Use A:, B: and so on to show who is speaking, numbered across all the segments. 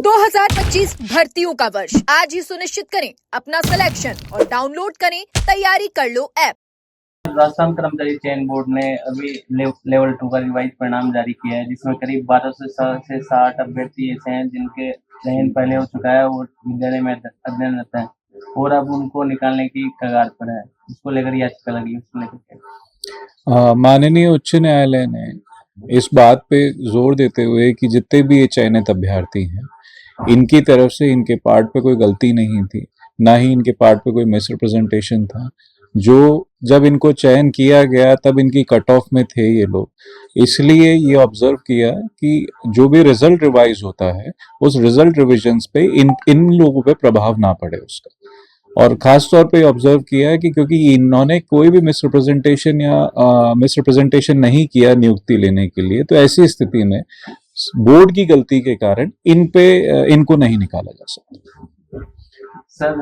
A: 2025 भर्तियों का वर्ष आज ही सुनिश्चित करें अपना सिलेक्शन और डाउनलोड करें तैयारी कर लो ऐप।
B: राजस्थान कर्मचारी चयन बोर्ड ने अभी लेवल 2 का रिवाइज परिणाम जारी किया है, जिसमें करीब 1200 से 60 अभ्यर्थी ऐसे हैं जिनके चयन पहले हो चुका है और विद्यालय में अध्ययनरत हैं और अब उनको निकालने की कगार पर है। उसको लेकर याचिका लगी, उसको लेकर
C: माननीय उच्च न्यायालय ने इस बात पे जोर देते हुए कि जितने भी ये चयनित अभ्यर्थी हैं, इनकी तरफ से इनके पार्ट पे कोई गलती नहीं थी, ना ही इनके पार्ट पे कोई मिसरिप्रेजेंटेशन था। जो जब इनको चयन किया गया तब इनकी कट ऑफ में थे ये लोग, इसलिए ये ऑब्जर्व किया कि जो भी रिजल्ट रिवाइज होता है उस रिजल्ट रिविजन्स पे इन लोगों पे प्रभाव ना पड़े उसका। और खास तौर पे ऑब्जर्व किया है कि क्योंकि इन्होंने कोई भी मिसरिप्रेजेंटेशन या मिसरिप्रेजेंटेशन नहीं किया नियुक्ति लेने के लिए, तो ऐसी स्थिति में बोर्ड की गलती के कारण इनको नहीं निकाला जा सकता।
B: सर,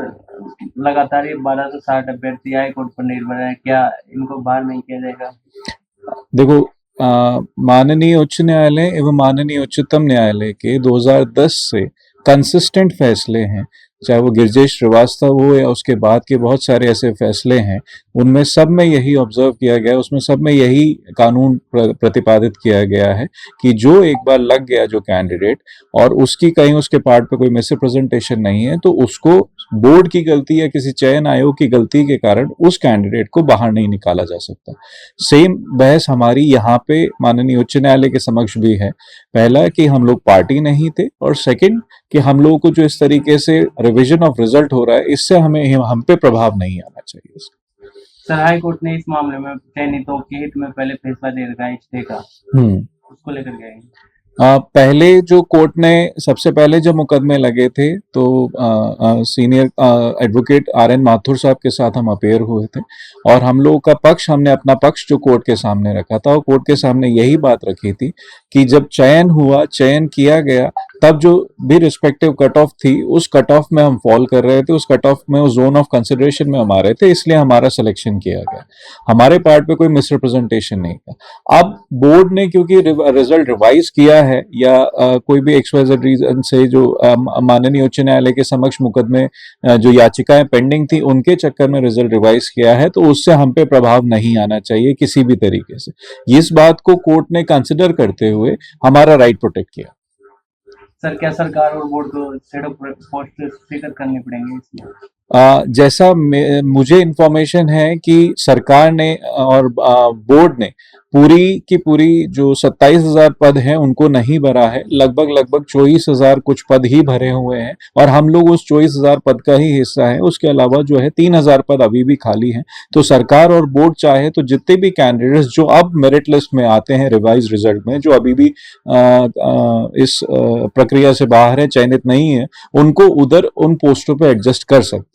B: लगातार ये 1260 अभ्यर्थी हाई कोर्ट पर निर्भर है, क्या इनको बाहर नहीं किया जाएगा?
C: देखो, माननीय उच्च न्यायालय एवं माननीय उच्चतम न्यायालय के 2010 से कंसिस्टेंट फैसले हैं, चाहे वो गिरिजेश श्रीवास्तव हो या उसके बाद के बहुत सारे ऐसे फैसले हैं, उनमें सब में यही ऑब्जर्व किया गया, उसमें सब में यही कानून प्रतिपादित किया गया है कि जो एक बार लग गया जो कैंडिडेट और उसकी कहीं उसके पार्ट पे कोई मिसरिप्रेजेंटेशन नहीं है, तो उसको बोर्ड की गलती या किसी चयन आयोग की गलती के कारण उस कैंडिडेट को बाहर नहीं निकाला जा सकता। सेम बहस हमारी यहाँ पे माननीय उच्च न्यायालय के समक्ष भी है। पहला कि हम लोग पार्टी नहीं थे, और सेकंड कि हम लोगों को जो इस तरीके से रिवीजन ऑफ रिजल्ट हो रहा है, इससे हम पे प्रभाव नहीं आना चाहिए।
B: सर, हाई कोर्ट ने इस मामले में चयनितों के हित में पहले फैसला दे रखा है स्टे का, उसको लेकर गए।
C: पहले जो कोर्ट ने सबसे पहले जब मुकदमे लगे थे तो सीनियर एडवोकेट RN माथुर साहब के साथ हम अपेयर हुए थे और हम लोगों का पक्ष, हमने अपना पक्ष जो कोर्ट के सामने रखा था और कोर्ट के सामने यही बात रखी थी कि जब चयन किया गया तब जो भी रिस्पेक्टिव कट ऑफ थी उस कट ऑफ में हम फॉल कर रहे थे, उस कट ऑफ में, उस जोन ऑफ कंसिडरेशन में हम आ रहे थे, इसलिए हमारा सिलेक्शन किया गया। हमारे पार्ट पे कोई मिसरिप्रेजेंटेशन नहीं था। अब बोर्ड ने क्योंकि रिजल्ट रिवाइज किया है या कोई भी XYZ रीजन से जो माननीय उच्च न्यायालय के समक्ष मुकदमे जो याचिकाएं पेंडिंग थी उनके चक्कर में रिजल्ट रिवाइज किया है, तो उससे हम पे प्रभाव नहीं आना चाहिए किसी भी तरीके से। इस बात को कोर्ट ने कंसिडर करते हुए हमारा राइट प्रोटेक्ट किया।
B: सर, क्या सरकार और बोर्ड को सेट ऑफ पोस्ट स्वीकार करने पड़ेंगे इसमें?
C: जैसा मुझे इन्फॉर्मेशन है कि सरकार ने और बोर्ड ने पूरी की पूरी जो 27,000 पद हैं उनको नहीं भरा है, लगभग 24,000 कुछ पद ही भरे हुए हैं और हम लोग उस 24,000 पद का ही हिस्सा है। उसके अलावा जो है 3,000 पद अभी भी खाली हैं। तो सरकार और बोर्ड चाहे तो जितने भी कैंडिडेट्स जो अब मेरिट लिस्ट में आते हैं रिवाइज रिजल्ट में, जो अभी भी इस प्रक्रिया से बाहर है, चयनित नहीं है, उनको उधर उन पोस्टों पर एडजस्ट कर सकते हैं।